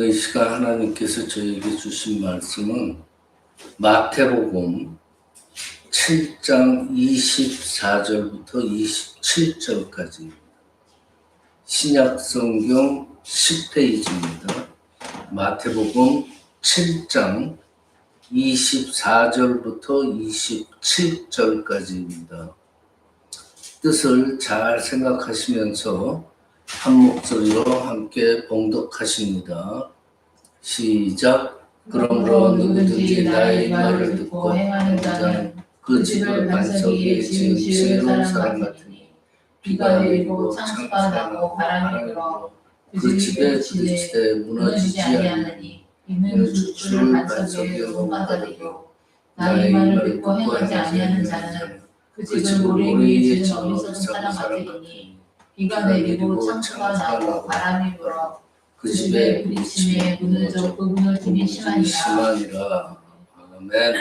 이 시간 하나님께서 저에게 주신 말씀은 마태복음 7장 24절부터 27절까지 신약성경 10페이지입니다. 마태복음 7장 24절부터 27절까지입니다. 뜻을 잘 생각하시면서 한 목소리로 함께 봉독하십니다. 시작. 그러므로 누구든지 나의 말을 듣고 행하는 자는 그 집을 반석 위에 지은 지혜로운 사람 같으니 비가 내리고 창수가 나고 바람이 불어 그 집에 부딪히되 무너지지 아니하느니 이는 주를 반석 위에 놓아다리고 나의 말을 듣고 행하지 아니하는 자는 그 집을 모래 위에 지은 어리석은 사람 같으니 비가 내리고 창수가 나고 바람이 불어 그 집에 부딪힘에 무너져 그 무너짐이 심하니라. 아멘.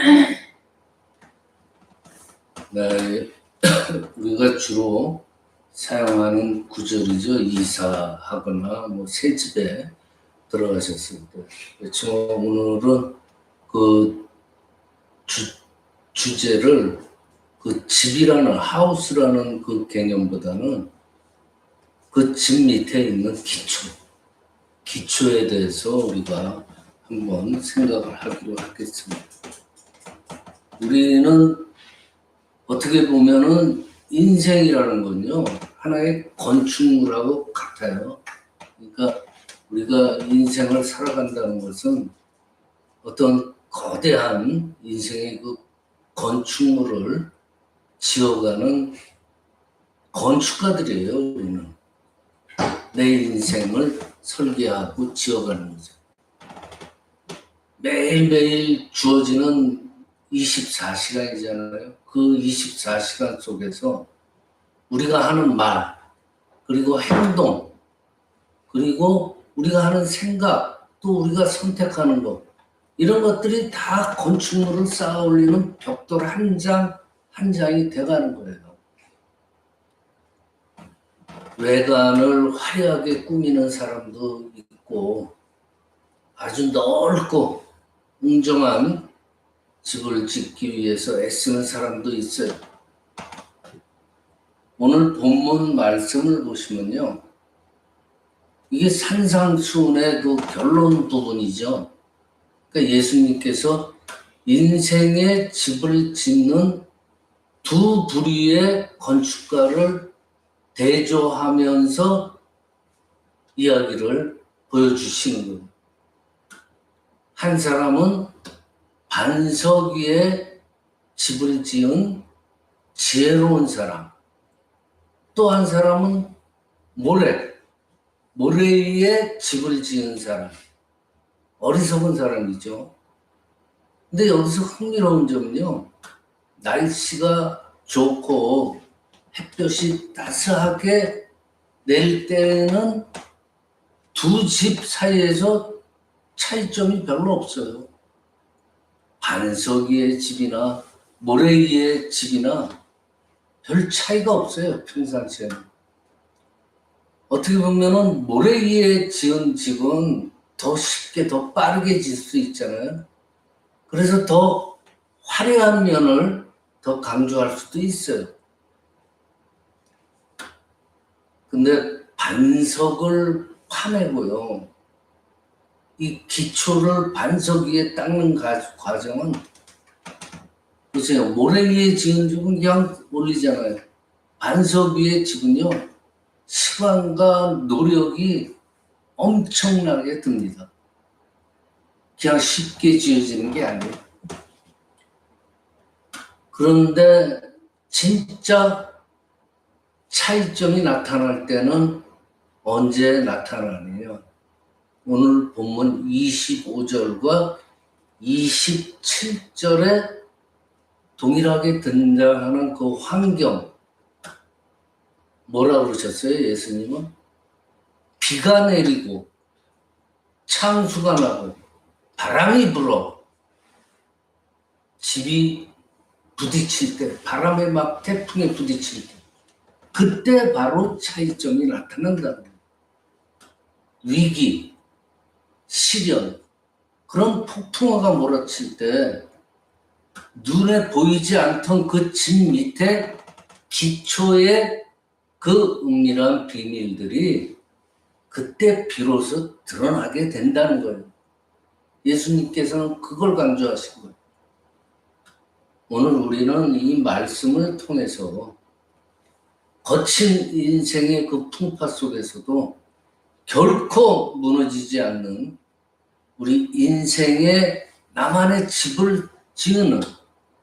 네, 우리가 주로 사용하는 구절이죠. 이사하거나 새 집에 들어가셨을 때. 그렇지만 오늘은 그 주제를 그 집이라는 하우스라는 그 개념보다는 그 집 밑에 있는 기초에 대해서 우리가 한번 생각을 하기로 하겠습니다. 우리는 어떻게 보면은 인생이라는 건요, 하나의 건축물하고 같아요. 그러니까 우리가 인생을 살아간다는 것은 어떤 거대한 인생의 그 건축물을 지어가는 건축가들이에요, 우리는. 내 인생을 설계하고 지어가는 거죠. 매일매일 주어지는 24시간이잖아요. 그 24시간 속에서 우리가 하는 말, 그리고 행동, 그리고 우리가 하는 생각, 또 우리가 선택하는 것, 이런 것들이 다 건축물을 쌓아 올리는 벽돌 한 장 한 장이 돼가는 거예요. 외관을 화려하게 꾸미는 사람도 있고 아주 넓고 웅장한 집을 짓기 위해서 애쓰는 사람도 있어요. 오늘 본문 말씀을 보시면요, 이게 산상수훈의 그 결론 부분이죠. 그러니까 예수님께서 인생의 집을 짓는 두 부류의 건축가를 대조하면서 이야기를 보여주시는 거예요. 한 사람은 반석 위에 집을 지은 지혜로운 사람, 또 한 사람은 모래 위에 집을 지은 사람, 어리석은 사람이죠. 근데 여기서 흥미로운 점은요, 날씨가 좋고 햇볕이 따스하게 낼 때는 두 집 사이에서 차이점이 별로 없어요. 반석 위의 집이나 모래 위의 집이나 별 차이가 없어요, 평상시에는. 어떻게 보면은 모래 위에 지은 집은 더 쉽게, 더 빠르게 질 수 있잖아요. 그래서 더 화려한 면을 더 강조할 수도 있어요. 근데 반석을 파내고요, 이 기초를 반석 위에 닦는 과정은, 보세요. 모래 위에 지은 집은 그냥 올리잖아요. 반석 위에 집은요, 시간과 노력이 엄청나게 듭니다. 그냥 쉽게 지어지는 게 아니에요. 그런데 진짜 차이점이 나타날 때는 언제 나타나느냐? 오늘 본문 25절과 27절에 동일하게 등장하는 그 환경, 뭐라고 그러셨어요, 예수님은? 비가 내리고 창수가 나고 바람이 불어 집이 부딪힐 때, 바람에 막 태풍에 부딪힐 때, 그때 바로 차이점이 나타난다. 위기, 시련, 그런 폭풍우가 몰아칠 때 눈에 보이지 않던 그 집 밑에 기초의 그 은밀한 비밀들이 그때 비로소 드러나게 된다는 거예요. 예수님께서는 그걸 강조하신 거예요. 오늘 우리는 이 말씀을 통해서 거친 인생의 그 풍파 속에서도 결코 무너지지 않는 우리 인생의 나만의 집을 지으는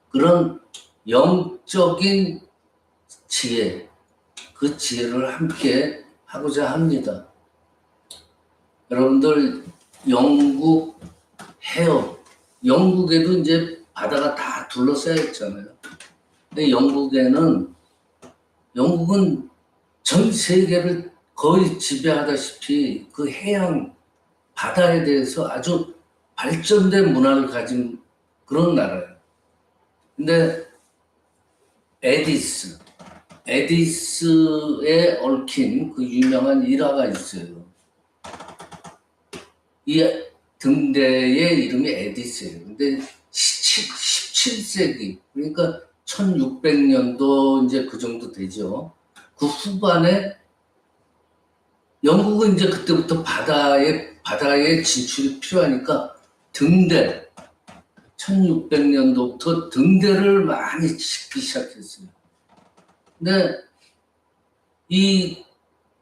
그런 영적인 지혜, 그 지혜를 함께 하고자 합니다. 여러분들 영국 해협, 영국에도 이제 바다가 다 둘러싸여 있잖아요. 근데 영국은 전 세계를 거의 지배하다시피 그 해양, 바다에 대해서 아주 발전된 문화를 가진 그런 나라예요. 근데 에디스에 얽힌 그 유명한 일화가 있어요. 이 등대의 이름이 에디스예요. 근데 17세기, 그러니까 1600년도 이제 그 정도 되죠. 그 후반에 영국은 이제 그때부터 바다에 진출이 필요하니까 등대, 1600년도부터 등대를 많이 짓기 시작했어요. 근데 이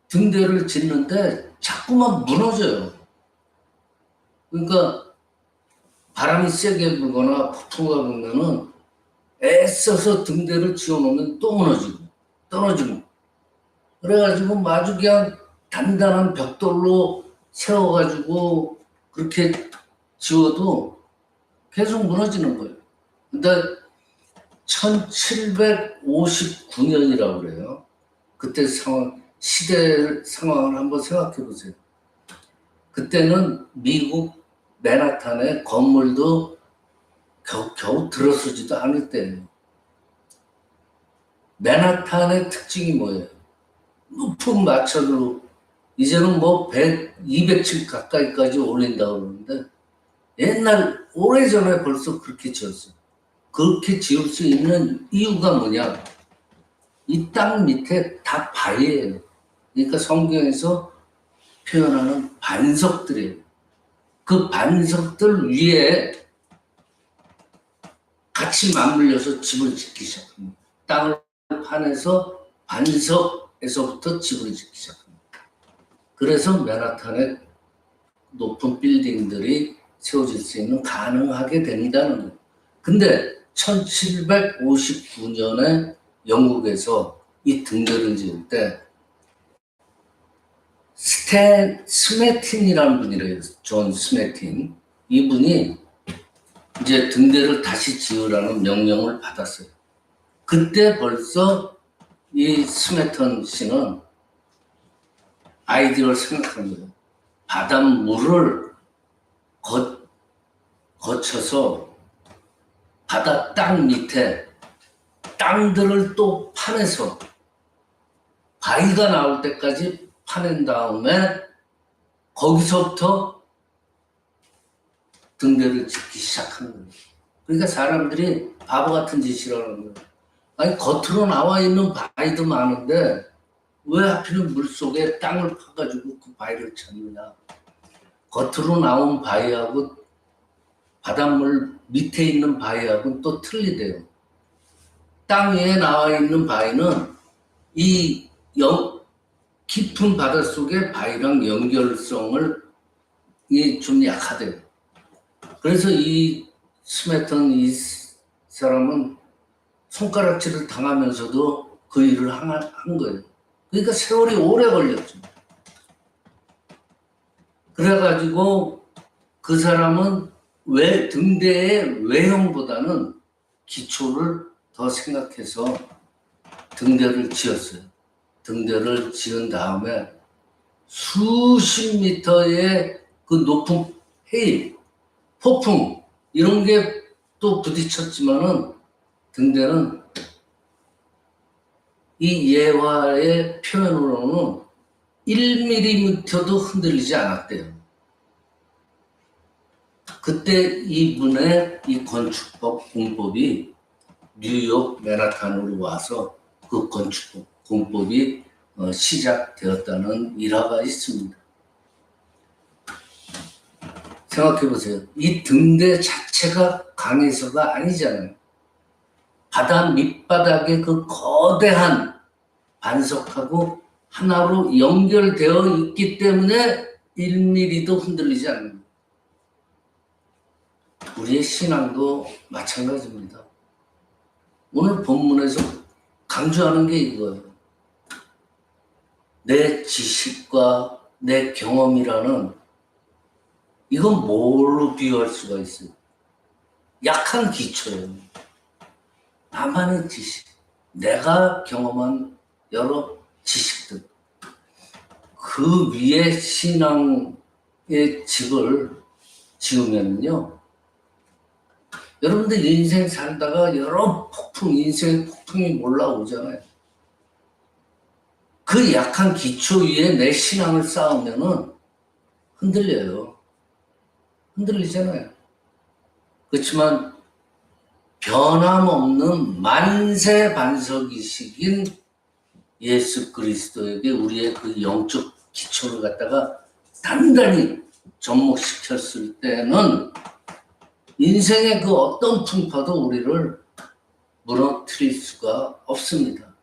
등대를 짓는데 자꾸만 무너져요. 그러니까 바람이 세게 불거나 폭풍우가 불면은 애써서 등대를 지어놓으면 또 무너지고 떨어지고, 그래가지고 마주 그냥 단단한 벽돌로 세워가지고 그렇게 지어도 계속 무너지는 거예요. 근데 1759년이라고 그래요. 그때 시대 상황을 한번 생각해 보세요. 그때는 미국 맨하탄에 건물도 겨우 들어서지도 않을 때예요. 맨하탄의 특징이 뭐예요? 높은 마찰로 이제는 뭐 100, 200층 가까이까지 올린다고 그러는데 옛날 오래전에 벌써 그렇게 지었어요. 그렇게 지을 수 있는 이유가 뭐냐? 이 땅 밑에 다 바위예요. 그러니까 성경에서 표현하는 반석들이에요. 그 반석들 위에 같이 맞물려서 집을 짓기 시작합니다. 땅을 파내서 반석에서부터 집을 짓기 시작합니다. 그래서 맨하탄에 높은 빌딩들이 세워질 수 있는 가능하게 된다는 거예요. 근데 1759년에 영국에서 이 등대를 지을 때 스매틴이라는 분이래요. 존 스매틴. 이분이 이제 등대를 다시 지으라는 명령을 받았어요. 그때 벌써 이 스매턴 씨는 아이디어를 생각한 거예요. 바닷물을 거쳐서 바다 땅 밑에 땅들을 또 파내서 바위가 나올 때까지 파낸 다음에 거기서부터 등대를 짓기 시작하는 거예요. 그러니까 사람들이 바보 같은 짓이라는 거예요. 아니 겉으로 나와 있는 바위도 많은데 왜 하필은 물속에 땅을 파가지고 그 바위를 찾느냐. 겉으로 나온 바위하고 바닷물 밑에 있는 바위하고는 또 틀리대요. 땅 위에 나와 있는 바위는 이 깊은 바닷속의 바위랑 연결성을 좀 약하대요. 그래서 이 스매턴 이 사람은 손가락질을 당하면서도 그 일을 한 거예요. 그러니까 세월이 오래 걸렸죠. 그래가지고 그 사람은 등대의 외형보다는 기초를 더 생각해서 등대를 지었어요. 등대를 지은 다음에 수십 미터의 그 높은 해일, 폭풍 이런 게 또 부딪혔지만은 등대는 이 예화의 표현으로는 1mm도 흔들리지 않았대요. 그때 이분의 이 건축법 공법이 뉴욕 맨하탄으로 와서 그 건축법 공법이 시작되었다는 일화가 있습니다. 생각해 보세요. 이 등대 자체가 강에서가 아니잖아요. 바다 밑바닥에 그 거대한 반석하고 하나로 연결되어 있기 때문에 1mm도 흔들리지 않는다. 우리의 신앙도 마찬가지입니다. 오늘 본문에서 강조하는 게 이거예요. 내 지식과 내 경험이라는 이건 뭘로 비유할 수가 있어요? 약한 기초예요. 나만의 지식, 내가 경험한 여러 지식들, 그 위에 신앙의 집을 지으면요, 여러분들 인생 살다가 여러 인생의 폭풍이 올라오잖아요. 그 약한 기초 위에 내 신앙을 쌓으면은 흔들려요. 흔들리잖아요. 그렇지만 변함없는 만세 반석이시긴 예수 그리스도에게 우리의 그 영적 기초를 갖다가 단단히 접목시켰을 때는 인생의 그 어떤 풍파도 우리를 무너뜨릴 수가 없습니다.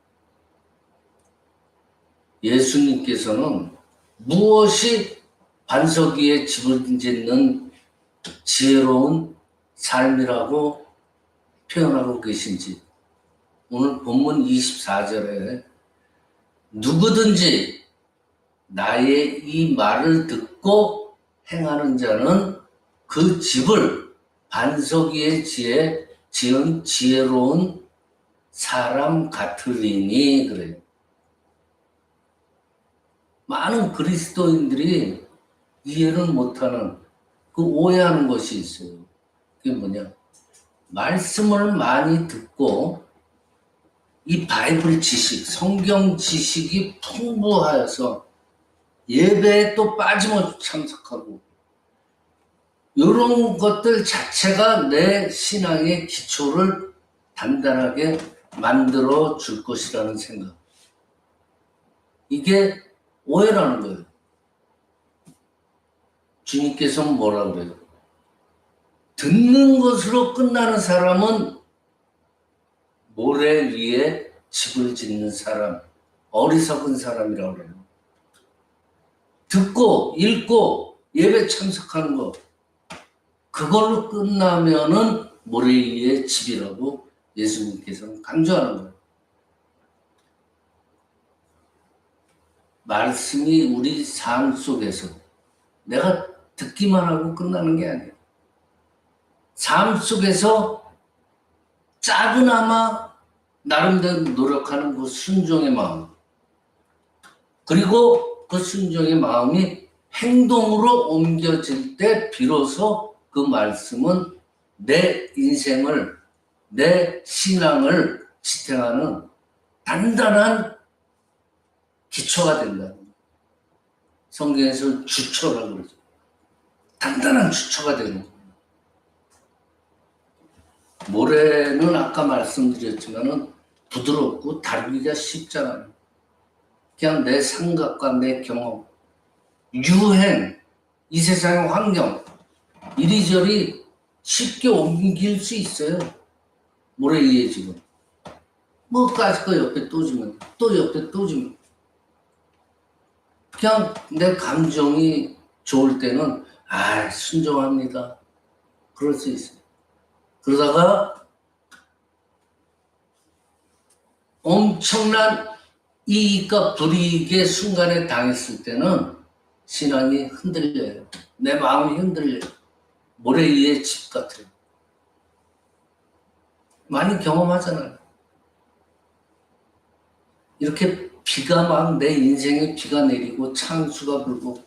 예수님께서는 무엇이 반석 위에 집을 짓는 지혜로운 삶이라고 표현하고 계신지 오늘 본문 24절에 누구든지 나의 이 말을 듣고 행하는 자는 그 집을 반석 위에 지은 지혜로운 사람 같으리니 그래요. 많은 그리스도인들이 이해를 못하는 그 오해하는 것이 있어요. 그게 뭐냐? 말씀을 많이 듣고 이 바이블 지식, 성경 지식이 풍부하여서 예배에 또 빠짐없이 참석하고 이런 것들 자체가 내 신앙의 기초를 단단하게 만들어 줄 것이라는 생각. 이게 오해라는 거예요. 주님께서는 뭐라고 그래요? 듣는 것으로 끝나는 사람은 모래 위에 집을 짓는 사람, 어리석은 사람이라고 그래요. 듣고 읽고 예배 참석하는 거 그걸로 끝나면은 모래 위에 집이라고 예수님께서는 강조하는 거예요. 말씀이 우리 삶 속에서 내가 듣기만 하고 끝나는 게 아니에요. 삶 속에서 작은아마 나름대로 노력하는 그 순종의 마음, 그리고 그 순종의 마음이 행동으로 옮겨질 때 비로소 그 말씀은 내 인생을, 내 신앙을 지탱하는 단단한 기초가 된다. 성경에서 주초라고 그러죠. 단단한 주초가 되는 거예요. 모래는 아까 말씀드렸지만은 부드럽고 다루기가 쉽잖아요. 그냥 내 생각과 내 경험, 유행, 이 세상의 환경, 이리저리 쉽게 옮길 수 있어요. 모래 위에 지금. 뭐 까짓 거 옆에 또 주면, 또 옆에 또 주면. 그냥 내 감정이 좋을 때는 순종합니다. 그럴 수 있어요. 그러다가 엄청난 이익과 불이익의 순간에 당했을 때는 신앙이 흔들려요. 내 마음이 흔들려요. 모래 위에 집 같아요. 많이 경험하잖아요. 이렇게 비가 막 내 인생에 비가 내리고 창수가 불고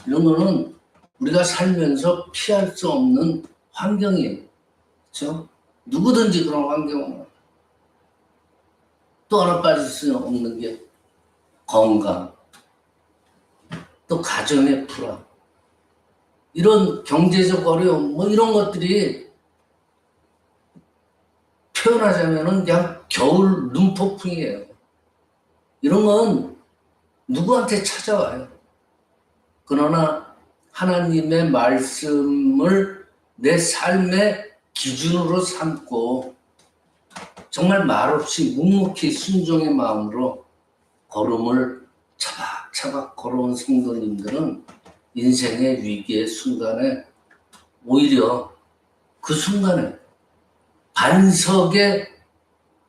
이런 거는 우리가 살면서 피할 수 없는 환경이에요. 그렇죠? 누구든지 그런 환경은 또 하나 빠질 수 없는 게 건강, 또 가정의 불안. 이런 경제적 어려움, 뭐 이런 것들이 표현하자면은 그냥 겨울 눈폭풍이에요. 이런 건 누구한테 찾아와요. 그러나 하나님의 말씀을 내 삶의 기준으로 삼고 정말 말없이 묵묵히 순종의 마음으로 걸음을 차박차박 걸어온 성도님들은 인생의 위기의 순간에 오히려 그 순간에 반석의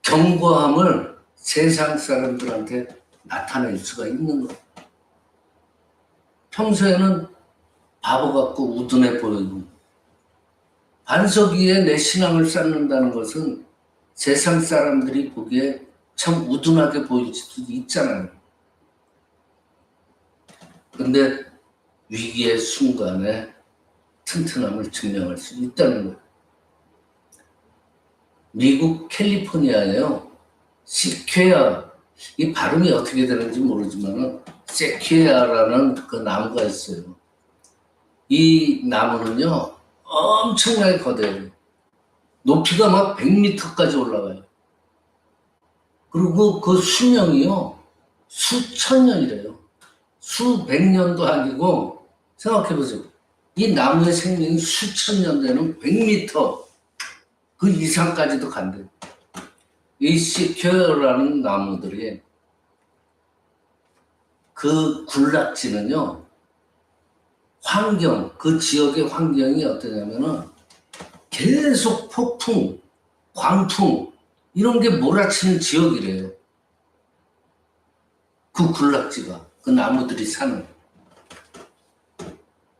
견고함을 세상 사람들한테 나타낼 수가 있는 거예요. 평소에는 바보 같고 우둔해 보이고 반석 위에 내 신앙을 쌓는다는 것은 세상 사람들이 보기에 참 우둔하게 보일 수도 있잖아요. 근데 위기의 순간에 튼튼함을 증명할 수 있다는 거예요. 미국 캘리포니아에요. 시퀘아, 이 발음이 어떻게 되는지 모르지만 세퀘아라는 그 나무가 있어요. 이 나무는요 엄청나게 거대해요. 높이가 막 100m까지 올라가요. 그리고 그 수명이요 수천 년이래요. 수백 년도 아니고 생각해보세요. 이 나무의 생명이 수천 년 되는 100m 그 이상까지도 간대요. 이 시퀘어라는 나무들이 그 군락지는요 환경, 그 지역의 환경이 어떠냐면은 계속 폭풍, 광풍 이런 게 몰아치는 지역이래요. 그 군락지가, 그 나무들이 사는.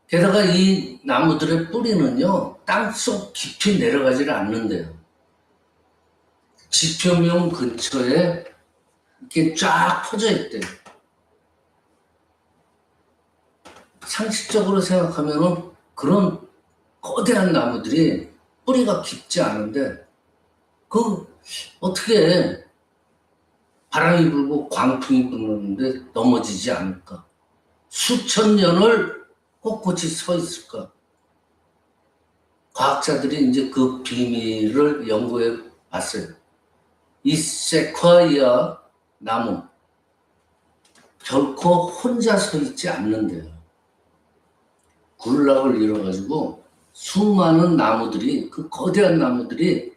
게다가 이 나무들의 뿌리는요 땅속 깊이 내려가지를 않는데요. 지표면 근처에 이렇게 쫙 퍼져 있대요. 상식적으로 생각하면은 그런 거대한 나무들이 뿌리가 깊지 않은데 그 어떻게 바람이 불고 광풍이 부는데 넘어지지 않을까? 수천 년을 꼿꼿이 서 있을까? 과학자들이 이제 그 비밀을 연구해 봤어요. 이 세콰이아 나무 결코 혼자 서 있지 않는데요. 군락을 이뤄가지고 수많은 나무들이, 그 거대한 나무들이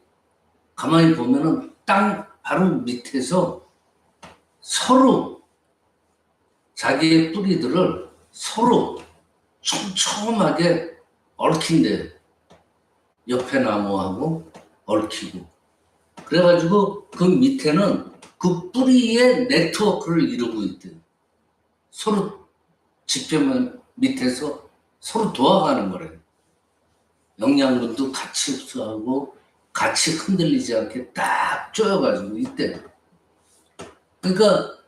가만히 보면은 땅 바로 밑에서 서로 자기의 뿌리들을 서로 촘촘하게 얽힌대요. 옆에 나무하고 얽히고. 그래가지고 그 밑에는 그 뿌리의 네트워크를 이루고 있대요. 서로 지표면 밑에서 서로 도와가는 거래요. 영양분도 같이 흡수하고 같이 흔들리지 않게 딱 조여가지고 있대. 그러니까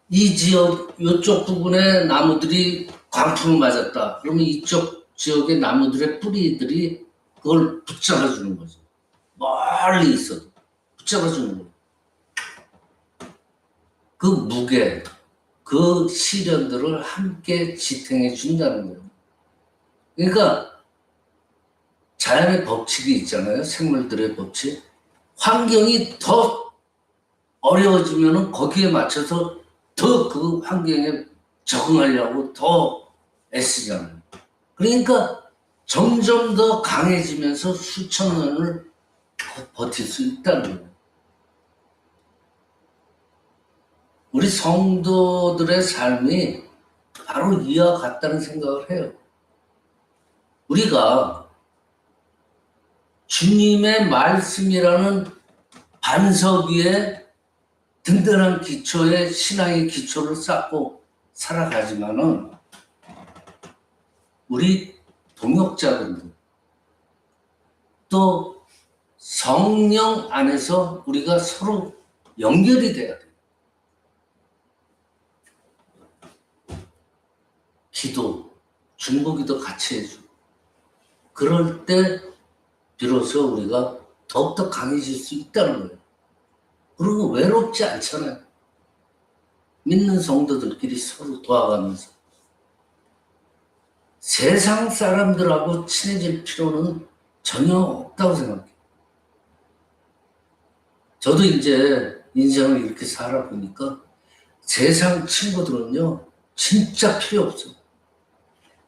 이 지역, 이쪽 부분의 나무들이 광풍을 맞았다. 그러면 이쪽 지역의 나무들의 뿌리들이 그걸 붙잡아주는 거죠. 멀리 있어도 붙잡아주는 거예요. 그 무게, 그 시련들을 함께 지탱해 준다는 거예요. 그러니까 자연의 법칙이 있잖아요. 생물들의 법칙. 환경이 더 어려워지면 거기에 맞춰서 더 그 환경에 적응하려고 더 애쓰잖아요. 그러니까 점점 더 강해지면서 수천 년을 버틸 수 있다는 거예요. 우리 성도들의 삶이 바로 이와 같다는 생각을 해요. 우리가 주님의 말씀이라는 반석 위에 든든한 기초의 신앙의 기초를 쌓고 살아가지만은 우리 동역자분들 또 성령 안에서 우리가 서로 연결이 돼야 돼요. 기도, 중보기도 같이 해주고 그럴 때 비로소 우리가 더욱더 강해질 수 있다는 거예요. 그리고 외롭지 않잖아요. 믿는 성도들끼리 서로 도와가면서 세상 사람들하고 친해질 필요는 전혀 없다고 생각해요. 저도 이제 인생을 이렇게 살아보니까 세상 친구들은요, 진짜 필요 없어요.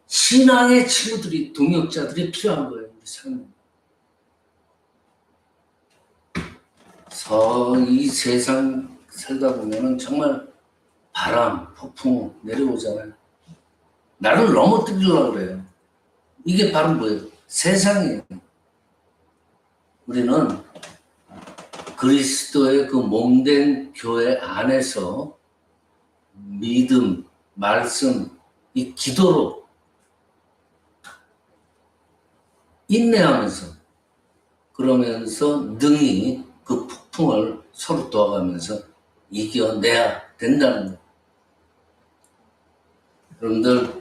신앙의 친구들이, 동역자들이 필요한 거예요, 우리 삶에. 이 세상 살다 보면은 정말 바람, 폭풍 내려오잖아요. 나를 넘어뜨리려고 그래요. 이게 바로 뭐예요? 세상이에요. 우리는 그리스도의 그 몸된 교회 안에서 믿음, 말씀, 이 기도로 인내하면서 그러면서 능히 그 폭풍을 서로 도와가면서 이겨내야 된다는 거예요. 여러분들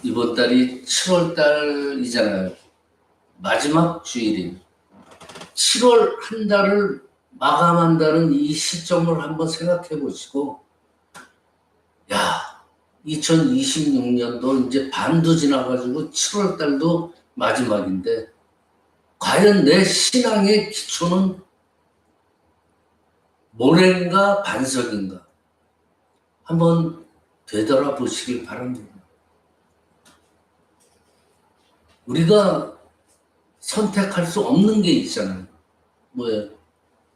이번 달이 7월 달이잖아요. 마지막 주일이 7월 한 달을 마감한다는 이 시점을 한번 생각해 보시고, 야, 2026년도 이제 반도 지나가지고 7월 달도 마지막인데 과연 내 신앙의 기초는 모래인가 반석인가 한번 되돌아보시길 바랍니다. 우리가 선택할 수 없는 게 있잖아요. 뭐예요?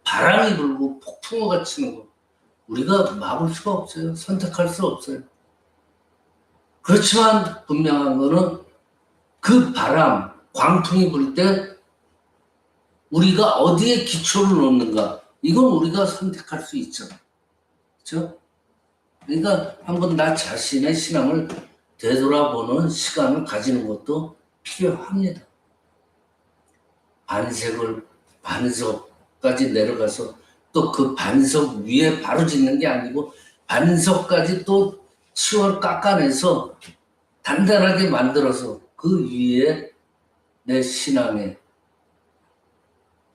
바람이 불고 폭풍우가 치는 거. 우리가 막을 수가 없어요. 선택할 수 없어요. 그렇지만 분명한 거는 그 바람, 광풍이 불 때 우리가 어디에 기초를 놓는가, 이건 우리가 선택할 수 있잖아요. 그렇죠? 그러니까 한번 나 자신의 신앙을 되돌아보는 시간을 가지는 것도 필요합니다. 반석까지 내려가서 또 그 반석 위에 바로 짓는 게 아니고 반석까지 또 치워 깎아내서 단단하게 만들어서 그 위에 내 신앙의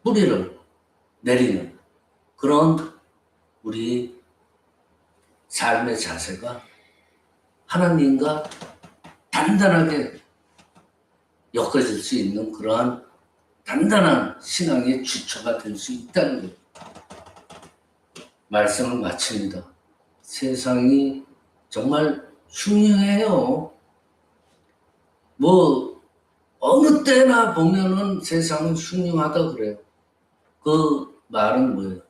뿌리를 내리는 그런 우리 삶의 자세가 하나님과 단단하게 엮어질 수 있는 그러한 단단한 신앙의 주처가 될 수 있다는 거예요. 말씀을 마칩니다. 세상이 정말 흉흉해요. 뭐 어느 때나 보면은 세상은 흉흉하다 그래요. 그 말은 뭐예요?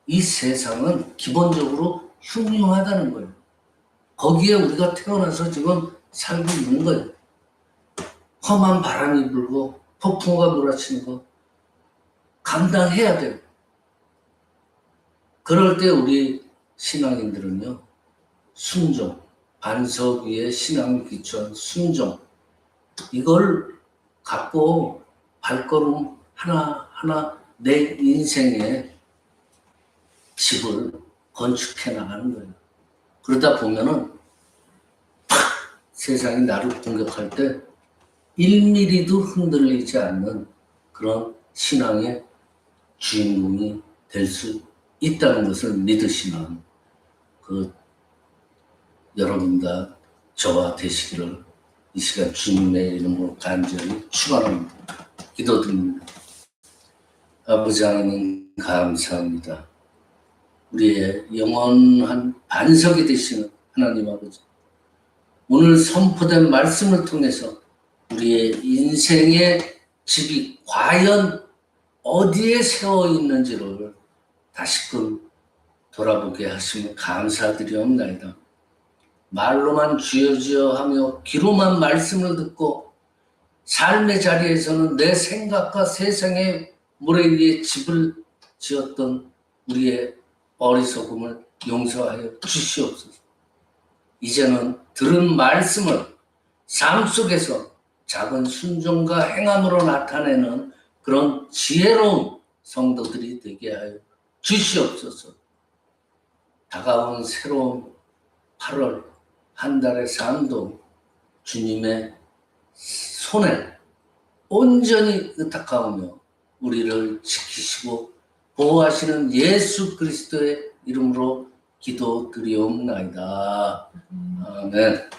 이 세상은 기본적으로 흉흉하다는 거예요. 거기에 우리가 태어나서 지금 살고 있는 거예요. 험한 바람이 불고 폭풍우가 몰아치는 거 감당해야 돼요. 그럴 때 우리 신앙인들은요, 순종, 반석 위에 신앙을 기초한 순종, 이걸 갖고 발걸음 하나하나 내 인생의 집을 건축해 나가는 거예요. 그러다 보면은 세상이 나를 공격할 때 1mm도 흔들리지 않는 그런 신앙의 주인공이 될 수 있다는 것을 믿으시는 그 여러분과 저와 되시기를 이 시간 주님의 이름으로 간절히 축원합니다. 기도드립니다. 아버지 하나님 감사합니다. 우리의 영원한 반석이 되시는 하나님 아버지, 오늘 선포된 말씀을 통해서 우리의 인생의 집이 과연 어디에 세워 있는지를 다시금 돌아보게 하시며 감사드리옵나이다. 말로만 주여 주여 하며 귀로만 말씀을 듣고 삶의 자리에서는 내 생각과 세상의 모래 위에 집을 지었던 우리의 어리석음을 용서하여 주시옵소서. 이제는 들은 말씀을 삶 속에서 작은 순종과 행함으로 나타내는 그런 지혜로운 성도들이 되게 하여 주시옵소서. 다가온 새로운 8월 한 달의 삶도 주님의 손에 온전히 의탁하오며 우리를 지키시고 보호하시는 예수 그리스도의 이름으로 기도드리옵나이다. 아멘.